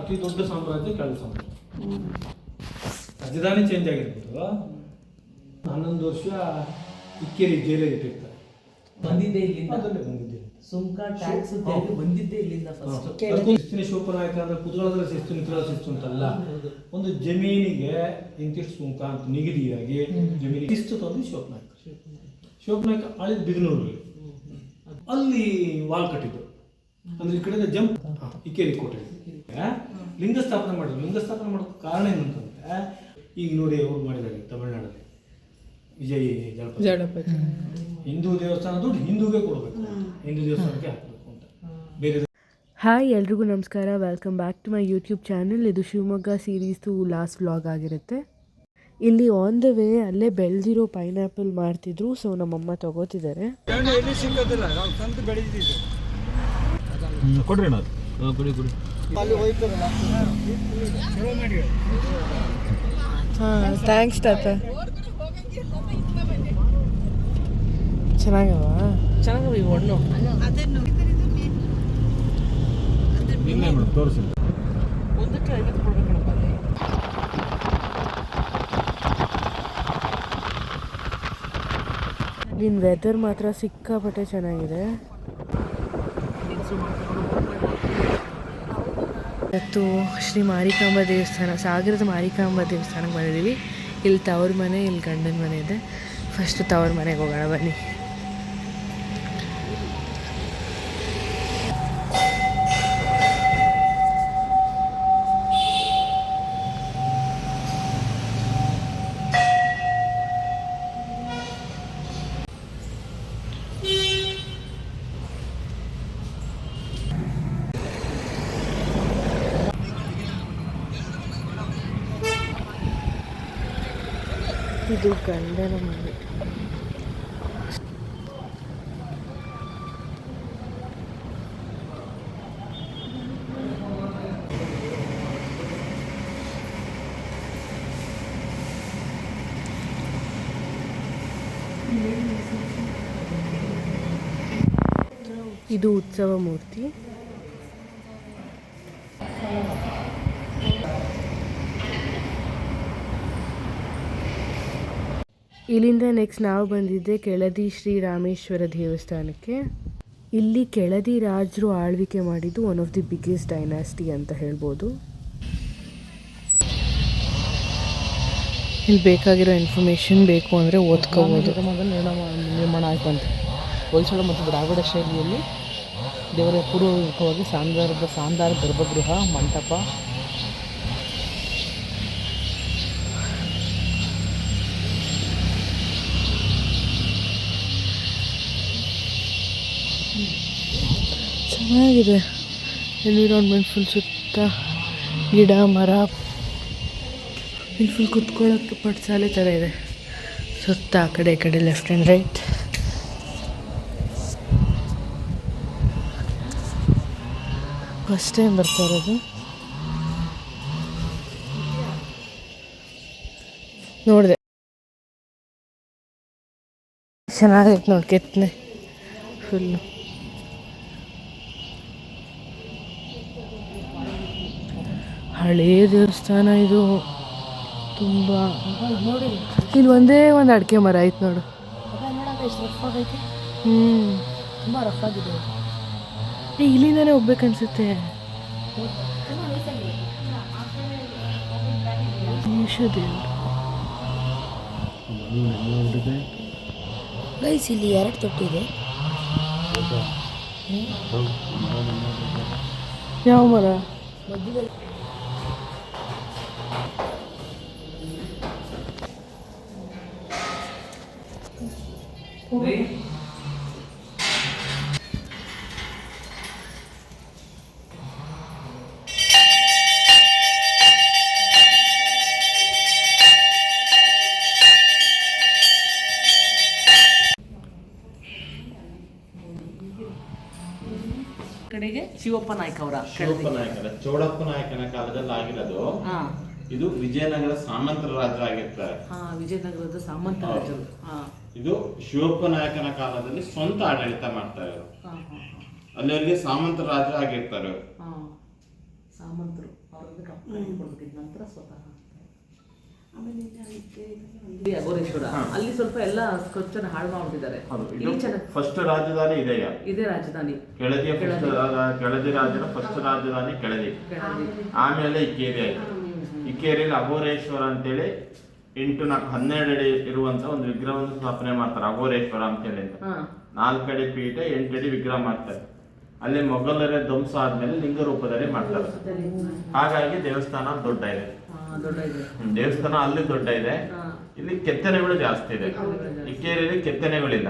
ಅತಿ ದೊಡ್ಡ ಸಾಮ್ರಾಜ್ಯ ಕೆಳ ಸಾಮ್ರಾಜ್ಯ. ರಾಜಧಾನಿ ಚೇಂಜ್ ಆಗಿರ್ಬೋದು. 11 ವರ್ಷ ಇಕ್ಕೇರಿ ಜೈಲಿಗೆ ಇಟ್ಟಿರ್ತಾರೆ. ಬಂದಿದ್ದೆ ಇಲ್ಲಿಂದ, ಅದಲ್ಲೇ ಬಂದಿದ್ದೆ. ಸುಂಕ ಟ್ಯಾಕ್ಸ್ ತೆರಿಗೆ ಬಂದಿದ್ದೆ ಇಲ್ಲಿಂದ ಫಸ್ಟ್. ಶಿಸ್ತಿನ ಶಿವಪ್ಪನಾಯಕ ಅಂದ್ರೆ ಕುತೂಹಲದ ಶಿಸ್ತು ನಿತ್ರದ ಶಿಸ್ತು ಅಂತಲ್ಲ. ಒಂದು ಜಮೀನಿಗೆ ಇಂತಿಷ್ಟು ಸುಂಕ ಅಂತ ನಿಗದಿಯಾಗಿ ಜಮೀನಿಗೆ ಶಿಸ್ತು ತಂದು ಶಿವಪ್ಪನಾಯಕ ಆಳಿದ ಬಿದನೂರಲ್ಲಿ ಅಲ್ಲಿ ವಾಲ್ ಕಟ್ಟಿದ್ದು. ಅಂದ್ರೆ ಈ ಕಡೆ ಜಂಪ್ ಇಕ್ಕೇರಿ ಕೋಟೆ ಲಿಂಗ ಸ್ಥಾಪನೆ ಮಾಡಿದ್ರು. ಲಿಂಗ ಸ್ಥಾಪನೆ ಮಾಡೋಕ್ಕೆ ಕಾರಣ ಏನಂತಂದ್ರೆ, ಈಗ ನೋಡಿ ಅವ್ರು ಮಾಡಿದ್ದಾರೆ ತಮಿಳ್ನಾಡಲ್ಲಿ ವಿಜಯ್ ಜಲಪತಿ. ಹಿಂದೂ ದೇವಸ್ಥಾನ ದುಡ್ಡು ಹಿಂದೂಗೆ ಕೊಡಬೇಕು, ಹಿಂದೂ ದೇವಸ್ಥಾನಕ್ಕೆ ಹಾಕಬೇಕು ಅಂತ ಬೇರೆ. ಹಾಯ್, ಎಲ್ರಿಗೂ ನಮಸ್ಕಾರ. Welcome back to my YouTube channel. ಇದು ಶಿವಮೊಗ್ಗ ಸೀರೀಸ್ದು ಲಾಸ್ಟ್ ವ್ಲಾಗ್ ಆಗಿರುತ್ತೆ. ಇಲ್ಲಿ ಆನ್ ದ ವೇ ಅಲ್ಲೇ ಬೆಳೆದಿರೋ ಪೈನಾಪಲ್ ಮಾಡ್ತಿದ್ರು. ಸೊ ನಮ್ಮಮ್ಮ ತಗೋತಿದ್ದಾರೆ. ಹಾಂ, ಥ್ಯಾಂಕ್ಸ್ ತಾತ. ಚೆನ್ನಾಗವ ಚೆನ್ನಾಗಿ ಒಣ್ಣು ತೋರಿಸಿ. ಒಂದಕ್ಕೆ 50 ಕೊಡ್ಬೇಕಣಪ್ಪ ಅಲ್ಲಿ. ಇಲ್ಲಿನ ವೆದರ್ ಮಾತ್ರ ಸಿಕ್ಕಾಪಟ್ಟೆ ಚೆನ್ನಾಗಿದೆ. ಇವತ್ತು ಶ್ರೀ ಮಾರಿಕಾಂಬಾ ದೇವಸ್ಥಾನ, ಸಾಗರದ ಮಾರಿಕಾಂಬಾ ದೇವಸ್ಥಾನಕ್ಕೆ ಬಂದಿದ್ದೀವಿ. ಇಲ್ಲಿ ತವ್ರ ಮನೆ, ಇಲ್ಲಿ ಗಂಡನ ಮನೆ ಇದೆ. ಫಸ್ಟ್ ತವ್ರ ಮನೆಗೆ ಹೋಗೋಣ ಬನ್ನಿ. ಇದು ಗಂಡನ ಮನೆ. ಇದು ಉತ್ಸವ ಮೂರ್ತಿ. ಇಲ್ಲಿಂದ ನೆಕ್ಸ್ಟ್ ನಾವು ಬಂದಿದ್ದೆ ಕೆಳದಿ ಶ್ರೀ ರಾಮೇಶ್ವರ ದೇವಸ್ಥಾನಕ್ಕೆ. ಇಲ್ಲಿ ಕೆಳದಿ ರಾಜರು ಆಳ್ವಿಕೆ ಮಾಡಿದ್ದು one of the biggest dynasty ಅಂತ ಹೇಳ್ಬೋದು. ಇಲ್ಲಿ ಬೇಕಾಗಿರೋ ಇನ್ಫಾರ್ಮೇಷನ್ ಬೇಕು ಅಂದರೆ ಓದ್ಕೋಬೋದು. ನಿರ್ಮಾಣ ಆಯಿತು ಅಂತ ಹೊಯ್ಸಳ ಮತ್ತು ದ್ರಾವಿಡ ಶೈಲಿಯಲ್ಲಿ ದೇವರ ಪೂರ್ವವಾಗಿ ಸಾಂದಾರ ಗರ್ಭಗೃಹ, ಮಂಟಪ, ಚೆನ್ನಾಗಿದೆ. ಎನ್ವಿರಾನ್ಮೆಂಟ್ ಫುಲ್ ಸುತ್ತ ಗಿಡ ಮರ, ಇಲ್ಲಿ ಫುಲ್ ಕುತ್ಕೊಳ್ಳೋಕ್ಕೆ ಪಟ್ಸಾಲೆ ಥರ ಇದೆ ಸುತ್ತ. ಆ ಕಡೆ ಈ ಕಡೆ left and right. First time ಬರ್ತಾ ಇರೋದು. ನೋಡಿದೆ, ಚೆನ್ನಾಗೈತೆ ನೋಡಿ. ಕೆತ್ತನೆ ಫುಲ್ಲು ಹಳೇ ದೇವಸ್ಥಾನ ಇದು ತುಂಬ. ಇಲ್ಲಿ ಒಂದೇ ಒಂದು ಅಡಿಕೆ ಮರ ಐತೆ ನೋಡು. ತುಂಬ ರಫ್ ಆಗಿದೆ. ಇಲ್ಲಿಂದಾನೇ ಹೋಗ್ಬೇಕನ್ಸುತ್ತೆ. ಗೈಸ್, ಇಲ್ಲಿ 2 ತೊಟ್ಟಿದೆ. ಯಾವ ಮರ? ಮಧ್ಯದಲ್ಲಿ ಕಡೆಗೆ ಶಿವಪ್ಪ ನಾಯ್ಕ ಅವರ ಚೌಡಪ್ಪ ನಾಯಕನ ಕಾಲದಲ್ಲಿ ಆಗಿರೋದು. ಇದು ವಿಜಯನಗರ ಸಾಮಂತರ ರಾಜರಾಗಿರ್ತಾರೆ. ವಿಜಯನಗರದ ಸಾಮಂತ ರಾಜರು. ಇದು ಶಿವಪ್ಪ ನಾಯಕನ ಕಾಲದಲ್ಲಿ ಸ್ವಂತ ಆಡಳಿತ ಮಾಡ್ತಾರೆ. ಅಲ್ಲಿ ಸಾಮಂತ ರಾಜರಾಗಿರ್ತಾರೆ. ಸಾಮಂತರು ಅವ್ರಿಗೆ ಕೊಡ್ಬಿಟ್ಟಿದ ನಂತರ ಸ್ವತಃ ಅಘೋರೇಶ್ವರ ಅಲ್ಲಿ ಸ್ವಲ್ಪ ಎಲ್ಲ ಸ್ಕಲ್ಪ್ಚರ್ ಹಾಳು ಮಾಡ್ಬಿಟ್ಟಿದ್ದಾರೆ. ಇಲ್ಲಿ ಚೆನ್ನಾಗಿ ಫಸ್ಟ್ ರಾಜಧಾನಿ ಇದೆಯಾ? ಇದೇ ರಾಜಧಾನಿ. ಕೆಳದಿ ರಾಜನ ಫಸ್ಟ್ ರಾಜಧಾನಿ ಕೆಳದಿ. ಆಮೇಲೆ ಇಕ್ಕೇರಿ ಆಯ್ತು. ಇಕ್ಕೇರಿಯಲ್ಲಿ ಅಘೋರೇಶ್ವರ ಅಂತೇಳಿ 8x12 ಅಡಿ ಇರುವಂತ ಒಂದು ವಿಗ್ರಹವನ್ನು ಸ್ಥಾಪನೆ ಮಾಡ್ತಾರೆ. ಅಘೋರೇಶ್ವರ ಅಂತೇಳಿ ಅಂತ 4 ಅಡಿ ಪೀಠ 8 ಅಡಿ ವಿಗ್ರಹ ಮಾಡ್ತಾರೆ. ಅಲ್ಲಿ ಮೊಘಲರೇ ಧ್ವಂಸ ಆದ್ಮೇಲೆ ಲಿಂಗ ರೂಪದಲ್ಲಿ ಮಾಡ್ತಾರೆ. ಹಾಗಾಗಿ ದೇವಸ್ಥಾನ ದೊಡ್ಡ ಇದೆ. ದೇವಸ್ಥಾನ ಅಲ್ಲಿ ದೊಡ್ಡ ಇದೆ. ಇಲ್ಲಿ ಕೆತ್ತನೆಗಳು ಜಾಸ್ತಿ ಇದೆ. ಇಕ್ಕೇರಿಯಲ್ಲಿ ಕೆತ್ತನೆಗಳಿಲ್ಲ.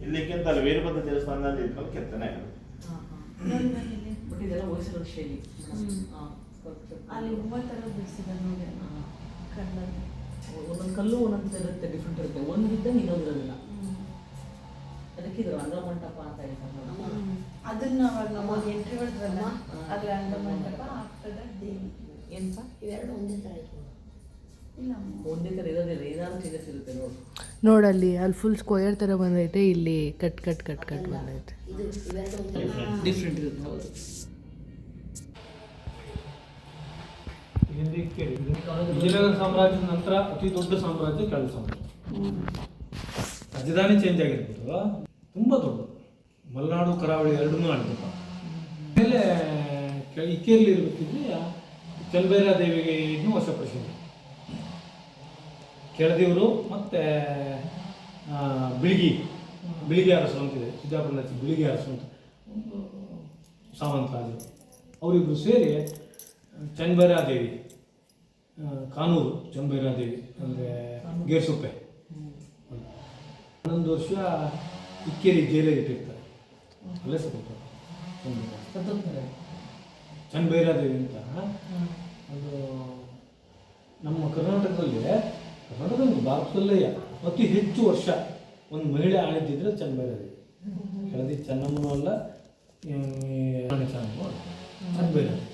ಇಲ್ಲಿಕ್ಕಿಂತ ಅಲ್ಲಿ ವೀರಭದ್ರ ದೇವಸ್ಥಾನದಲ್ಲಿ ಇದ್ರಲ್ಲಿ ಕೆತ್ತನೆ ಒಂದೊಂದು ಕಲ್ಲು ಒಂದೊಂದು ಇರುತ್ತೆ, ಡಿಫ್ರೆಂಟ್ ಇರುತ್ತೆ. ಒಂದಿದ್ದಂಗೆ ಇನ್ನೊಂದಿರೋದಿಲ್ಲ. ಅದಕ್ಕೆ ಇದು ರಂಗಮಂಟಪ ಅಂತ ಹೇಳ್ತಾರೆ. ಅದನ್ನ ನಾವು ಎಂಟ್ರಿ ಹೊಡೆದ್ರಲ್ಲ, ಅದು ರಂಗಮಂಟಪ ಆಗ್ತದ ದೇವಿ. ಏನಪ್ಪ ಇವೆರಡು ಒಂದೇ ಥರ ಇತ್ತು. ಇಲ್ಲ ಒಂದೇ ಥರ ಇರೋದಿಲ್ಲ, ಏನಾದ್ರು ಚೇಂಜಸ್ ಇರುತ್ತೆ ನೋಡಿ. ನೋಡಲ್ಲಿ ಅಲ್ಲಿ ಫುಲ್ ಸ್ಕ್ವೇರ್ ಥರ ಬಂದೈತೆ, ಇಲ್ಲಿ ಕಟ್ ಬಂದೈತೆ. ಡಿಫ್ರೆಂಟ್ ಇರುತ್ತೆ. ಹೌದು. ಹಿಂದೆ ಇಕ್ಕೇರಿ ವಿಜಯನಗರ ಸಾಮ್ರಾಜ್ಯದ ನಂತರ ಅತಿ ದೊಡ್ಡ ಸಾಮ್ರಾಜ್ಯ ಕೆಳದಿ ಸಾಮ್ರಾಜ್ಯ. ರಾಜಧಾನಿ ಚೇಂಜ್ ಆಗಿರ್ಬೋದು, ತುಂಬ ದೊಡ್ಡ ಮಲೆನಾಡು ಕರಾವಳಿ ಎರಡನ್ನೂ ಆಳ್ಬೇಕು. ಆಮೇಲೆ ಇಕ್ಕೇರಿಯಲ್ಲಿ ಇರಬೇಕಿದ್ರೆ ಚನ್ನಭೈರ ದೇವಿಗೆ ಇನ್ನೂ ವಶಪಡಿಸಿದ್ರು ಕೆಳದಿಯವರು. ಮತ್ತು ಬಿಳಿಗಿ ಅರಸು ಅಂತಿದೆ, ಸಿದ್ದಾಪುರ ಬಿಳಿಗಿ ಅರಸು ಅಂತ ಸಾವಂತ ರಾಜರು. ಅವರಿಬ್ಬರು ಸೇರಿ ಚನ್ನಭೈರಾದೇವಿ, ಕಾನೂರು ಚನ್ನಭೈರಾದೇವಿ ಅಂದರೆ ಗೇರ್ಸೊಪ್ಪೆ 11 ವರ್ಷ ಇಕ್ಕೇರಿ ಜೈಲಿಗೆ ಇಟ್ಟಿರ್ತಾರೆ. ಅಲ್ಲೇ ಸತ್ತೋಗ್ತಾರೆ. ಚನ್ನಭೈರಾದೇವಿ ಅಂತ ಅದು ನಮ್ಮ ಕರ್ನಾಟಕದಲ್ಲಿ ಭಾರತದಲ್ಲೇ ಅತಿ ಹೆಚ್ಚು ವರ್ಷ ಒಂದು ಮಹಿಳೆ ಆಳಿದ್ದಿದ್ರೆ ಚನ್ನಭೈರಾದೇವಿ. ಕೆಳದಿ ಚೆನ್ನಮ್ಮನೂ ಅಲ್ಲ, ಚನ್ನಭೈರಾದೇವಿ.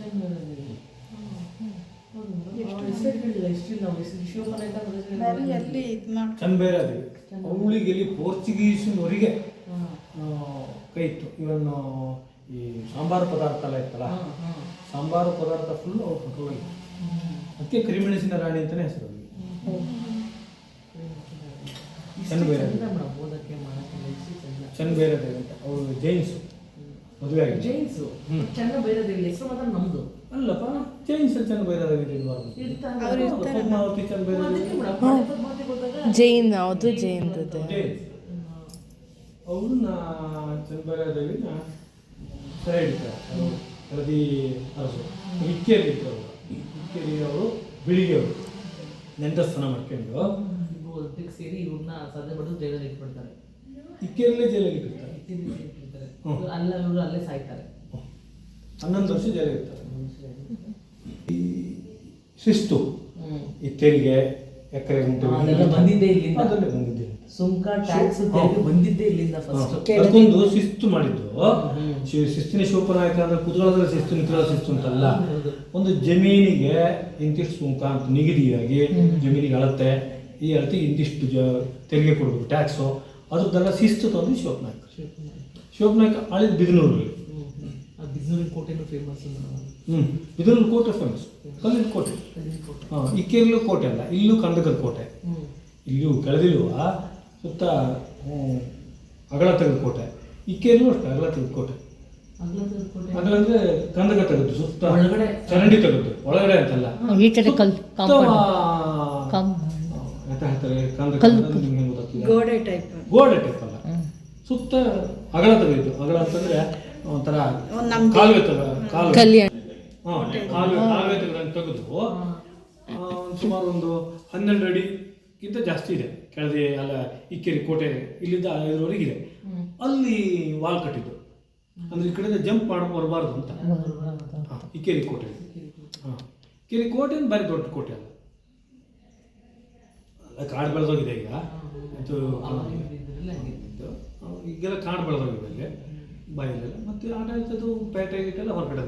ಚನ್ನಭೈರಾದೇವಿ ಅವಳಿಗೆ ಇಲ್ಲಿ ಪೋರ್ಚುಗೀಸ್ನವರಿಗೆ ಕೈ ಇತ್ತು. ಇವನ್ ಈ ಸಾಂಬಾರು ಪದಾರ್ಥ ಎಲ್ಲ ಇತ್ತಲ್ಲ, ಸಾಂಬಾರು ಪದಾರ್ಥ ಫುಲ್ ಅವ್ರು ಕಂಟ್ರೋಲ್ ಆಗಿತ್ತು. ಅದಕ್ಕೆ ಕರಿಮೆಣಸಿನ ರಾಣಿ ಅಂತಲೇ ಹೆಸರು ಅವರಿಗೆ. ಚನ್ನಭೈರಾದೇವಿ ಅಂತ ಅವರು ಜೈನ್ಸು, ಮದುವೆ ಆಗಿದೆ. ಜೈನ್ಸು ಚನ್ನಭೈರಾದೇವಿ ಹೆಸರು ಮಾತ್ರ ನಮ್ದು ಅಲ್ಲಪ್ಪ, ಜೈನ್ಸ್ ಚನ್ನಭೈರಾದೇವಿ ಪದ್ಮಾವತಿ ಚನ್ನಭೈರಾದೇವಿ ಜೈನ್ ಯಾವುದು ಜೈನ್ ಅವ್ರನ್ನ ಚನ್ನಭೈರಾದೇವಿನ ಸೆರೆ ಹಿಡಿತಾರೆ. ಕೆಳದಿ ಅರಸು ಇಕ್ಕೇರಿ ಇದ್ದರು. ಇಕ್ಕೇರಿ ಅವರು ಬಿಳಿಗೆ ಅವರು ನೆಂಟಸ್ಥಾನ ಮಾಡ್ಕೊಂಡು ಒಟ್ಟಿಗೆ ಸೇರಿ ಇವ್ರನ್ನ ಸಾಧನೆ ಮಾಡೋದು ಜೈಲಲ್ಲಿ ಇಟ್ಬಿಡ್ತಾರೆ. ಇಕ್ಕೇರಿಲೇ ಜೈಲಿಗೆ ಇಟ್ಟಿರ್ತಾರೆ. ಅಲ್ಲೇ ಸಾಯ್ತಾರೆ. 11 ವರ್ಷ ಜೈಲಿಗೆ ಇರ್ತಾರೆ. ಈ ಶಿಸ್ತು, ಈ ತೆರಿಗೆ, ಎಕರೆ ಬಂದಿದ್ದೇ ಇಲ್ಲಿಂದ. ಅದಲ್ಲೇ ಬಂದಿದ್ದೆ. ಸುಂಕ ಟ್ಯಾಕ್ಸ್ ಬಂದಿದ್ದೇ ಇಲ್ಲಿಂದ. ಫಸ್ಟ್ ಅದಕ್ಕೊಂದು ಶಿಸ್ತು ಮಾಡಿದ್ದು. ಶಿಸ್ತಿನ ಶಿವಪ್ಪನಾಯಕ ಅಂದ್ರೆ ಕುತೂಹಲದ ಶಿಸ್ತು, ನಿತ್ರದ ಶಿಸ್ತು ಅಂತಲ್ಲ. ಒಂದು ಜಮೀನಿಗೆ ಇಂತಿಷ್ಟು ಸುಂಕ ಅಂತ ನಿಗದಿಯಾಗಿ ಜಮೀನಿಗೆ ಅಳತೆ, ಈ ಅಳತೆ ಇಂತಿಷ್ಟು ತೆರಿಗೆ ಕೊಡಬೇಕು, ಟ್ಯಾಕ್ಸು, ಅದ್ರದ್ದೆಲ್ಲ ಶಿಸ್ತು ತಂದು ಶಿವಪ್ಪನಾಯಕ ಆಳಿದ ಬಿದನೂರಲ್ಲಿ. ಬಿದನೂರಿನ ಕೋಟೆನೂ ಫೇಮಸ್. ಬಿದನೂರು ಕೋಟೆ ಫೇಮಸ್, ಕಲ್ಲಿನ ಕೋಟೆ. ಇಕ್ಕೇರಿಲೂ ಕೋಟೆ ಅಲ್ಲ, ಇಲ್ಲೂ ಕಂದಕದ ಕೋಟೆ. ಇಲ್ಲೂ ಕೆಳದಿಲ್ವ ಸುತ್ತ ಅಗಳ ತೆಗೆದ ಕೋಟೆ. ಇಕ್ಕೇರಿಲೂ ಅಷ್ಟೇ ಅಗಳ ತೆಗೆದ ಕೋಟೆ. ಅಗಳ ಅಂದ್ರೆ ಕಂದಕ ತೆಗೆದು ಸುತ್ತ ಚರಂಡಿ ತೆಗೆದು ಒಳಗಡೆ ಅಂತಲ್ಲ, ಹೇಳ್ತಾರೆ ಗೋಡೆ ಟೈಪ್ ಅಲ್ಲ, ಸುತ್ತ ಅಗಳ ತೆಗೆದು. ಅಗಳ ಅಂತಂದ್ರೆ ಒಂಥರ ಕಾಲುವೆ ಕಾಲುವೆ ತೆಗೆದು ಸುಮಾರು ಒಂದು 12 ಅಡಿಗಿಂತ ಜಾಸ್ತಿ ಇದೆ. ಕೆಳದಿ ಅಲ್ಲ ಇಕ್ಕೇರಿ ಕೋಟೆ ಇಲ್ಲಿಂದ 5ವರೆಗೆ ಇದೆ. ಅಲ್ಲಿ ವಾಲ್ ಕಟ್ಟಿದ್ದು ಅಂದ್ರೆ ಈ ಕಡೆಯಿಂದ ಜಂಪ್ ಮಾಡಿ ಬರಬಾರ್ದು ಅಂತ. ಇಕ್ಕೇರಿ ಕೋಟೆ. ಇಕ್ಕೇರಿ ಕೋಟೆ ಬಾರಿ ದೊಡ್ಡ ಕೋಟೆ ಅಲ್ಲ, ಕಾಡು ಬೆಳೆದೋಗಿದೆ ಈಗ. ಈಗೆಲ್ಲ ಕಾಡು ಬೆಳೆದೋಗಿದೆ ಅಲ್ಲಿ ಬಾಯಿಲೆಲ್ಲ. ಮತ್ತು ಆಡಳಿತದ್ದು ಪೇಟೆ ಗೀಟೆಲ್ಲ ಹೊರಗಡೆ.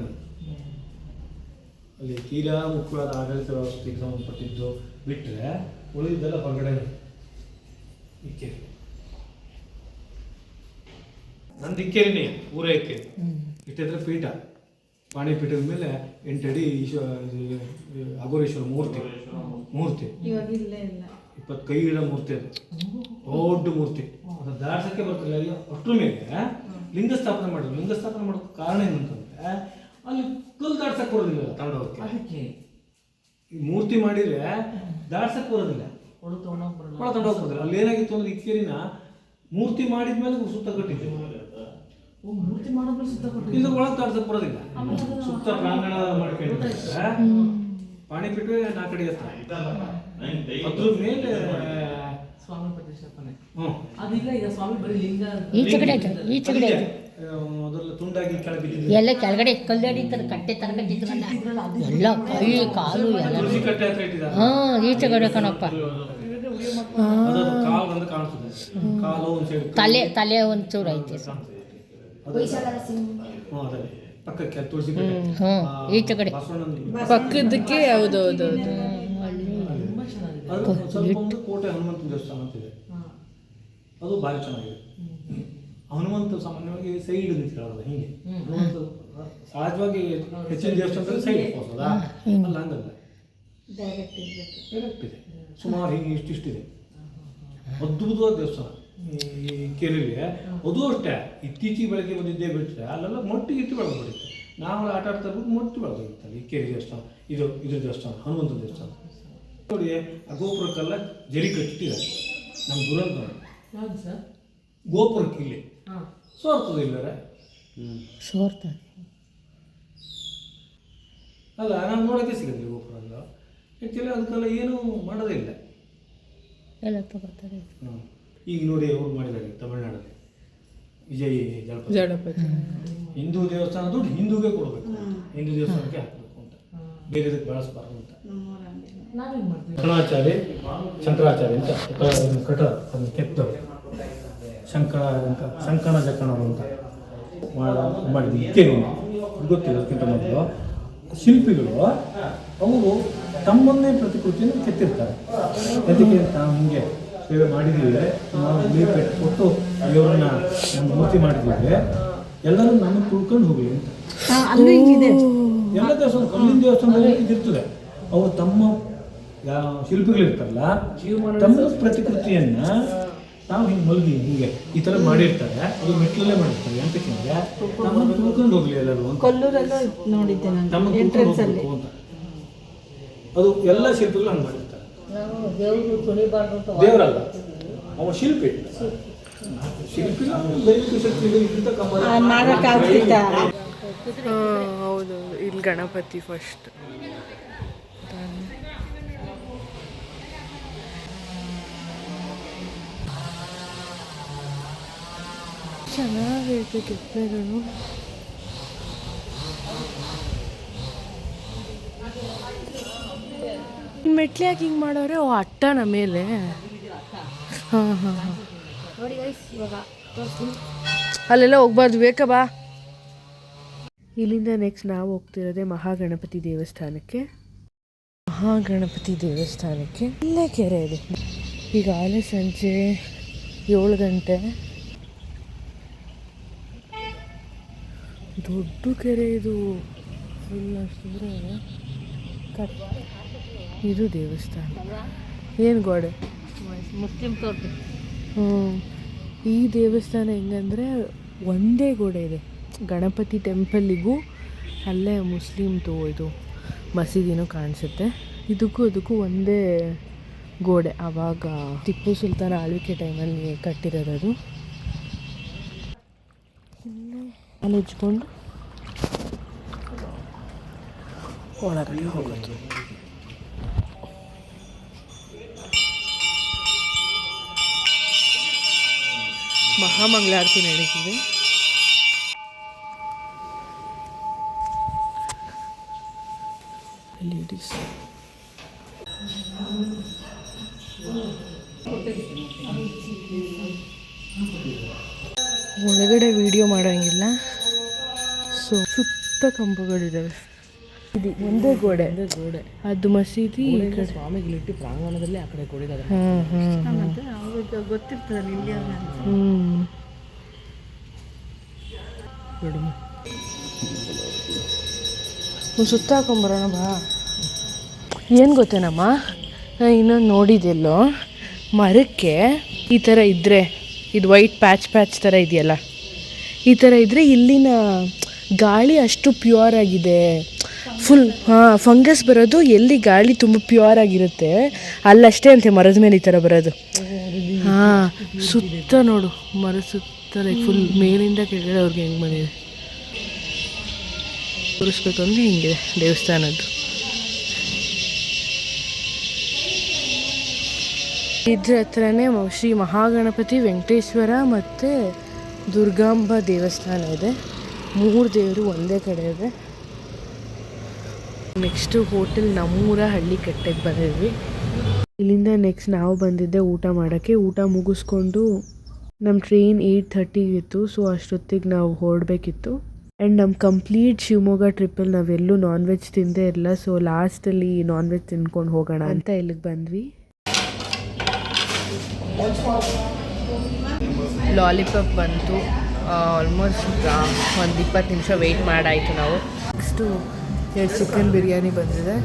ಅಲ್ಲಿ ತೀರಾ ಮುಖ್ಯವಾದ ಆಡಳಿತ ವ್ಯವಸ್ಥೆಗೆ ಸಂಬಂಧಪಟ್ಟಿದ್ದು ಬಿಟ್ಟರೆ ಉಳಿದಿದ್ದೆಲ್ಲ ಹೊರಗಡೆ. ಇಕ್ಕೇರಿ ನಂದು ಇಕ್ಕೇರಿನೇ ಊರ ಇಕ್ಕೇರಿ. ಇಷ್ಟಿದ್ರೆ ಪೀಠ, ಪಾಣಿ ಪೀಠದ ಮೇಲೆ 8 ಅಡಿ ಅಘೋರೇಶ್ವರ ಮೂರ್ತಿ ಇವಾಗ ಇಲ್ಲೇ ಇಲ್ಲ. 20 ಕೈ ಇಡೋ ಮೂರ್ತಿ, ಅದು ದೊಡ್ಡ ಮೂರ್ತಿ. ಅದು ದಾಟ್ಸಕ್ಕೆ ಬರ್ತಿಲ್ಲ. ಅಷ್ಟ್ರ ಮೇಲೆ ಲಿಂಗ ಸ್ಥಾಪನೆ ಮಾಡಿದ್ರು. ಲಿಂಗ ಸ್ಥಾಪನೆ ಮಾಡೋಕ್ಕೆ ಕಾರಣ ಏನಂತಂದ್ರೆ ಅಲ್ಲಿ ಕಲ್ಲು ದಾಟ್ಸಕ್ಕೆ ಬರೋದಿಲ್ಲ ತಗೊಂಡೋಗಕ್ಕೆ. ಅದಕ್ಕೆ ಈ ಮೂರ್ತಿ ಮಾಡಿದ್ರೆ ದಾಟ್ಸಕ್ಕೆ ಬರೋದಿಲ್ಲ, ಒಳ ತಗೊಂಡೋಗಿ ಬರೋದಿಲ್ಲ. ಅಲ್ಲಿ ಏನಾಗಿತ್ತು ಅಂದ್ರೆ ಇಕ್ಕೇರಿನ ಮೂರ್ತಿ ಮಾಡಿದ್ಮೇಲೆ ಸುತ್ತ ಕಟ್ಟಿದ್ದೆ. ಮೂರ್ತಿ ಮಾಡೋದ್ಮೇಲೆ ಸುತ್ತ ಕೊಟ್ಟು ಇದು ಒಳಗೆ ದಾಟ್ಸಕ್ಕೆ ಬರೋದಿಲ್ಲ. ಸುತ್ತ ಪ್ರಾಂಗಣ ಮಾಡ್ಕೊಂಡಿದ್ರೆ ಪಾಣಿಪೀಠ 4 ಅಡಿ ಎತ್ತರ, ಅದ್ರ ಮೇಲೆ ಸ್ವಾಮಿ ಪ್ರತಿಷ್ಠಾಪನೆ. ಹ್ಞೂ ಅದಿಲ್ಲ ಈಗ ಸ್ವಾಮಿ ಬರೀ ಲಿಂಗ ಈಚೆ ಕಡೆ ಐತೆ, ಈಚೆ ಕಡೆ ಐತೆ. ಅದರಲ್ಲಿ ತುಂಡಾಗಿ ಕೆಳಗೆ ಬಿದ್ದಿದೆ. ಎಲ್ಲ ಕೆಳಗಡೆ ಕಲ್ಲಡಿ ಕಟ್ಟೆ ತರ ಕಟ್ಟಿದ್ರಲ್ಲ, ಎಲ್ಲ ಕೈ ಕಾಲು ಎಲ್ಲ. ತುಳಸಿ ಕಟ್ಟೆ ಹತ್ರ ಇಟ್ಟಿದ್ದಾರೆ. ಈಚೆ ಕಡೆ ಕಣಪ್ಪ. ಅದು ಕಾಲು ಬಂದು ಕಾಣಿಸ್ತದೆ. ಕಾಲು ಒಂದು ಸೈಡ್, ತಲೆ ಒಂಚೂರು ಐತೆ. ಅದೇ ಪಕ್ಕಕ್ಕೆ ತುಳಸಿ ಕಟ್ಟೆ. ಈಚೆ ಕಡೆ ಪಕ್ಕದಕ್ಕೆ ಹೌದೌದು. ಅದು ಸ್ವಲ್ಪ ಒಂದು ಕೋಟೆ ಹನುಮಂತ ದೇವಸ್ಥಾನ ಅಂತಿದೆ, ಅದು ಭಾರಿ ಚೆನ್ನಾಗಿದೆ. ಹನುಮಂತ ಸಾಮಾನ್ಯವಾಗಿ ಸೈಡ್ ನಿಂತ್ಕೊಳ್ಳೋದು ಹಿಂಗೆ. ಹನುಮಂತ ಸಹಜವಾಗಿ ಹೆಚ್ಚಿನ ದೇವಸ್ಥಾನದಲ್ಲಿ ಸೈಡ್ ಹೋಗೋದ, ಅಲ್ಲ ಹಂಗಲ್ಲ, ಡೈರೆಕ್ಟ್ ಇರ್ಬೇಕು. ಡೈರೆಕ್ಟ್ ಇದೆ. ಸುಮಾರು ಹಿಂಗೆ ಇಷ್ಟಿದೆ. ಅದ್ಭುತವಾದ ದೇವಸ್ಥಾನ ಈ ಕೇರಳಿ. ಅದು ಅಷ್ಟೇ ಇತ್ತೀಚೆಗೆ ಬೆಳಗ್ಗೆ ಬಂದಿದ್ದೇ ಬಿಟ್ಟರೆ ಅಲ್ಲೆಲ್ಲ ಮೊಟ್ಟಿಗೆ ಇಟ್ಟು ಬೆಳೆದ್ಬಿಡುತ್ತೆ. ನಾವು ಆಟ ಆಡ್ತಾ ಇರ್ಬೇಕು, ಮೊಟ್ಟಿ ಬೆಳೆದೋಗಿರ್ತಲ್ಲ ಈ ಕೇರಿ ದೇವಸ್ಥಾನ. ಇದ್ರ ದೇವಸ್ಥಾನ ಹನುಮಂತ ದೇವಸ್ಥಾನ ನೋಡಿ. ಆ ಗೋಪುರಕ್ಕೆಲ್ಲ ಜರಿ ಕಟ್ಟಿದ್ದಾರೆ. ನಮ್ಮ ದುರಂತ ಯಾವ್ದು ಸರ್? ಗೋಪುರಕ್ಕೆ ಇಲ್ಲಿ ಸೋರ್ತದೆ ಇಲ್ಲರೆ ಸೋರ್ತದೆ. ಅಲ್ಲ, ನಾವು ನೋಡೋಕ್ಕೆ ಸಿಗೋದಿಲ್ಲ ಗೋಪುರ ಅಲ್ಲ. ಆ್ಯಕ್ಚುಲಿ ಅದಕ್ಕೆಲ್ಲ ಏನೂ ಮಾಡೋದೇ ಇಲ್ಲ. ಎಲ್ಲ ತಗೋತಾರೆ. ಈಗ ನೋಡಿ ಅವ್ರು ಮಾಡಿದ್ದಾರೆ ತಮಿಳ್ನಾಡಲ್ಲಿ ವಿಜಯ್ ಜಲಪತಿ. ಹಿಂದೂ ದೇವಸ್ಥಾನ ದುಡ್ಡು ಹಿಂದೂಗೆ ಕೊಡಬೇಕು, ಹಿಂದೂ ದೇವಸ್ಥಾನಕ್ಕೆ ಹಾಕಬೇಕು ಅಂತ, ಬೇರೆದಕ್ಕೆ ಬಳಸಬಾರ್ದು ಅಂತ. ನಾವೇನು ಮಾಡ್ತೀವಿ? ಶಂಕರಾಚಾರ್ಯ ಅಂತ ಕಟ ಅದನ್ನು ಕೆತ್ತವರು ಶಂಕರ ಜಕ್ಕಣರು ಅಂತ ಮಾಡಿದ್ವಿ. ಇತ್ತೇನು ಗೊತ್ತಿಲ್ಲ. ಅದಕ್ಕಿಂತ ಮೊದಲು ಶಿಲ್ಪಿಗಳು ಅವರು ತಮ್ಮನ್ನೇ ಪ್ರತಿಕೃತಿಯನ್ನು ಕೆತ್ತಿರ್ತಾರೆ. ಅದಕ್ಕೆ ನಾವು ಹಿಂಗೆ ಸೇವೆ ಮಾಡಿದ್ದೀವಿ, ನಾವು ನೀರು ಪೆಟ್ಟು ಕೊಟ್ಟು ದೇವರನ್ನ ಒಂದು ಮೂರ್ತಿ ಮಾಡಿದ್ದೀವಿ, ಎಲ್ಲರೂ ನಮ್ಮನ್ನು ತುಳ್ಕೊಂಡು ಹೋಗಲಿ ಅಂತ. ಎಲ್ಲ ದೇವಸ್ಥಾನ, ಕಲ್ಲಿನ ದೇವಸ್ಥಾನದಲ್ಲಿ ಇದಿರ್ತದೆ. ಅವರು ತಮ್ಮ ಶಿಲ್ಪಿಗಳಿರ್ತಾರಲ್ಲ, ತಮ್ಮ ಪ್ರತಿಕೃತಿಯನ್ನ ನಾವು ಹಿಂಗೆ ಮಲಗಿ ಹಿಂಗೆ ಈ ಥರ ಮಾಡಿರ್ತಾರೆ. ಅದು ಮೆಟ್ಲಲ್ಲೇ ಮಾಡಿರ್ತಾರೆ. ಅಂತಕ್ಕಿಂತ ನಮ್ಮನ್ನು ತುಳ್ಕೊಂಡು ಹೋಗ್ಲಿ ಎಲ್ಲರೂ ಅಂತ, ಕೊಲ್ಲೂರಲ್ಲ ನೋಡಿದ್ದೆ ನಾನು, ನಮ್ಮನ್ನು ತುಳ್ಕೊಂಡು ಹೋಗ್ಬೇಕು ಅಂತ. ಅದು ಎಲ್ಲ ಶಿಲ್ಪಿಗಳು ಹಂಗೆ ಮಾಡಿರ್ತಾರೆ. ದೇವರು ತುಳಿಬಾರ್ದು ಅಂತ ದೇವರಲ್ಲ, ಅವ ಶಿಲ್ಪಿ. ಶಿಲ್ಪಿನ ದೈವಿಕ ಶಕ್ತಿ ಇದಕ್ಕಿಂತ ಹೌದು. ಇಲ್ಲಿ ಗಣಪತಿ ಫಸ್ಟ್. ಚೆನ್ನಾಗೈತೆ ಕೆತ್ತನೆಗಳು. ಮೆಟ್ಲು ಯಾಕೆ ಹಿಂಗೆ ಮಾಡೋರೆ? ಓ ಅಟ್ಟನ ಮೇಲೆ. ಹಾಂ ಹಾಂ ಹಾಂ. ಅಲ್ಲೆಲ್ಲ ಹೋಗ್ಬಾರ್ದು, ಬೇಕಾ ಬಾ. ಇಲ್ಲಿಂದ ನೆಕ್ಸ್ಟ್ ನಾವು ಹೋಗ್ತಿರೋದೆ ಮಹಾಗಣಪತಿ ದೇವಸ್ಥಾನಕ್ಕೆ. ಇಲ್ಲೇ ಕೆರೆ ಇದೆ. ಈಗಾಗಲೇ ಸಂಜೆ 7 ಗಂಟೆ. ದೊಡ್ಡ ಕೆರೆ ಇದು, ಫುಲ್ ಅಷ್ಟು ದೂರ ಇದೆ. ಇದು ದೇವಸ್ಥಾನ. ಏನು ಗೋಡೆ? ಮುಸ್ಲಿಂ ತೋರ್ದು. ಈ ದೇವಸ್ಥಾನ ಹೆಂಗಂದರೆ ಒಂದೇ ಗೋಡೆ ಇದೆ. ಗಣಪತಿ ಟೆಂಪಲ್ಲಿಗೂ ಅಲ್ಲೇ ಮುಸ್ಲಿಮ್ದು ಇದು ಮಸೀದಿನೂ ಕಾಣಿಸುತ್ತೆ. ಇದಕ್ಕೂ ಒಂದೇ ಗೋಡೆ. ಆವಾಗ ಟಿಪ್ಪು ಸುಲ್ತಾನ ಆಳ್ವಿಕೆ ಟೈಮಲ್ಲಿ ಕಟ್ಟಿರೋದು. ಅಲ್ಲಿ ಹಚ್ಕೊಂಡು ಒಳಗಡೆ ಹೋಗೋದು. ಮಹಾಮಂಗಳಾರತಿ ನಡೀತಿದೆ. ಲೇಡೀಸ್ ಒಳಗಡೆ ವಿಡಿಯೋ ಮಾಡೋಂಗಿಲ್ಲ. ಸೊ ಸುತ್ತ ಕಂಬಗಳಿದ್ದಾವೆ. ಇದು ಒಂದೇ ಗೋಡೆ. ಅದು ಮಸೀದಿ ಈ ಕಡೆ ಸ್ವಾಮಿಗಳಿಟ್ಟು ಪ್ರಾಂಗಣದಲ್ಲಿ ಆ ಕಡೆ ಕೊಡಿದ್ದಾರೆ. ಗೊತ್ತಿರ್ತದೆ ಇಲ್ಲಿ. ಬಿಡಮ್ಮ ಸುತ್ತ ಹಾಕೊಂಬರೋಣ ಬಾ. ಏನು ಗೊತ್ತೇನಮ್ಮ, ನಾನು ಇನ್ನೊಂದು ನೋಡಿದ್ದೆಲ್ಲೋ ಮರಕ್ಕೆ ಈ ಥರ ಇದ್ದರೆ, ಇದು ವೈಟ್ ಪ್ಯಾಚ್ ಥರ ಇದೆಯಲ್ಲ, ಈ ಥರ ಇದ್ದರೆ ಇಲ್ಲಿನ ಗಾಳಿ ಅಷ್ಟು ಪ್ಯೂರ್ ಆಗಿದೆ. ಫುಲ್ ಫಂಗಸ್ ಬರೋದು ಎಲ್ಲಿ ಗಾಳಿ ತುಂಬ ಪ್ಯೂರ್ ಆಗಿರುತ್ತೆ ಅಲ್ಲಷ್ಟೇ ಅಂತೆ ಮರದ ಮೇಲೆ ಈ ಥರ ಬರೋದು. ಸುತ್ತ ನೋಡು ಮರದ ಸುತ್ತ ಲೈಕ್ ಫುಲ್ ಮೇಲಿಂದ ಕೆಳಗಡೆ ಅವ್ರಿಗೆ ಹೆಂಗೆ ಬಂದಿದೆ ತೋರಿಸ್ಬೇಕು ಅಂದರೆ ಹಿಂಗಿದೆ ದೇವಸ್ಥಾನದ್ದು. ಇದ್ರ ಹತ್ರನೇ ಶ್ರೀ ಮಹಾಗಣಪತಿ, ವೆಂಕಟೇಶ್ವರ ಮತ್ತು ದುರ್ಗಾಂಬ ದೇವಸ್ಥಾನ ಇದೆ. 3 ದೇವರು ಒಂದೇ ಕಡೆ ಇದೆ. ನೆಕ್ಸ್ಟು ಹೋಟೆಲ್ ನಮ್ಮೂರ ಹಳ್ಳಿ ಕಟ್ಟೆಗೆ ಬಂದಿದ್ವಿ. ಇಲ್ಲಿಂದ ನೆಕ್ಸ್ಟ್ ನಾವು ಬಂದಿದ್ದೆ ಊಟ ಮಾಡೋಕ್ಕೆ. ಊಟ ಮುಗಿಸ್ಕೊಂಡು ನಮ್ಮ ಟ್ರೈನ್ 8:30 ಇತ್ತು, ಸೊ ಅಷ್ಟೊತ್ತಿಗೆ ನಾವು ಹೊರಡಬೇಕಿತ್ತು. ಆ್ಯಂಡ್ ನಮ್ಮ ಕಂಪ್ಲೀಟ್ ಶಿವಮೊಗ್ಗ ಟ್ರಿಪ್ಪಲ್ಲಿ ನಾವೆಲ್ಲೂ ನಾನ್ ವೆಜ್ ತಿಂದೇ ಇರಲಿಲ್ಲ. ಸೊ ಲಾಸ್ಟಲ್ಲಿ ನಾನ್ ವೆಜ್ ತಿನ್ಕೊಂಡು ಹೋಗೋಣ ಅಂತ ಇಲ್ಲಿಗೆ ಬಂದ್ವಿ. ಲಾಲಿಪಾಪ್ ಬಂತು. ಆಲ್ಮೋಸ್ಟ್ ಒಂದು 20 ನಿಮಿಷ ವೆಯ್ಟ್ ಮಾಡಾಯಿತು ನಾವು. ನೆಕ್ಸ್ಟು ಚಿಕನ್ ಬಿರಿಯಾನಿ ಬಂದಿದೆ.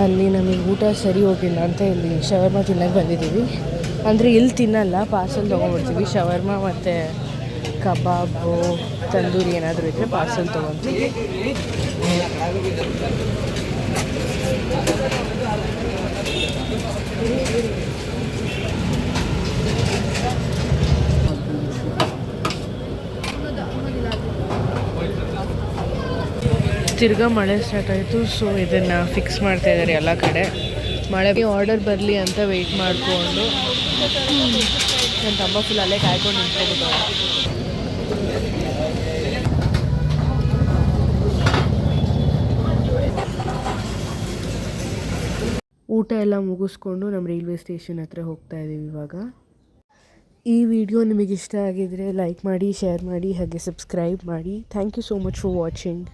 ಅಲ್ಲಿ ನಮಗೆ ಊಟ ಸರಿ ಹೋಗಿಲ್ಲ ಅಂತ ಇಲ್ಲಿ ಶವರ್ಮ ತಿನ್ನಕ್ಕೆ ಬಂದಿದ್ದೀವಿ. ಅಂದರೆ ಇಲ್ಲಿ ತಿನ್ನಲ್ಲ, ಪಾರ್ಸಲ್ ತೊಗೊಂಡ್ಬಿಡ್ತೀವಿ. ಶವರ್ಮ ಮತ್ತು ಕಬಾಬು, ತಂದೂರಿ ಏನಾದರೂ ಇದ್ದರೆ ಪಾರ್ಸಲ್ ತೊಗೊತೀವಿ. ತಿರ್ಗಾ ಮಳೆ ಸ್ಟಾರ್ಟ್ ಆಯಿತು. ಸೊ ಇದನ್ನು ಫಿಕ್ಸ್ ಮಾಡ್ತಾ ಇದ್ದಾರೆ ಎಲ್ಲ ಕಡೆ. ಮಳೆ ಆರ್ಡರ್ ಬರಲಿ ಅಂತ ವೆಯ್ಟ್ ಮಾಡಿಕೊಂಡು ನನ್ನ ತಮ್ಮ ಫುಲ್ ಅಲ್ಲೇ ಕಾಯ್ಕೊಂಡು ನಿಂತ್ಕೊಬಿಟ್ಟು. ಊಟ ಎಲ್ಲ ಮುಗಿಸ್ಕೊಂಡು ನಮ್ಮ ರೈಲ್ವೆ ಸ್ಟೇಷನ್ ಹತ್ರ ಹೋಗ್ತಾ ಇದ್ದೀವಿ ಇವಾಗ. ಈ ವಿಡಿಯೋ ನಿಮಗೆ ಇಷ್ಟ ಆಗಿದರೆ ಲೈಕ್ ಮಾಡಿ, ಶೇರ್ ಮಾಡಿ, ಹಾಗೆ ಸಬ್ಸ್ಕ್ರೈಬ್ ಮಾಡಿ. Thank you so much for watching.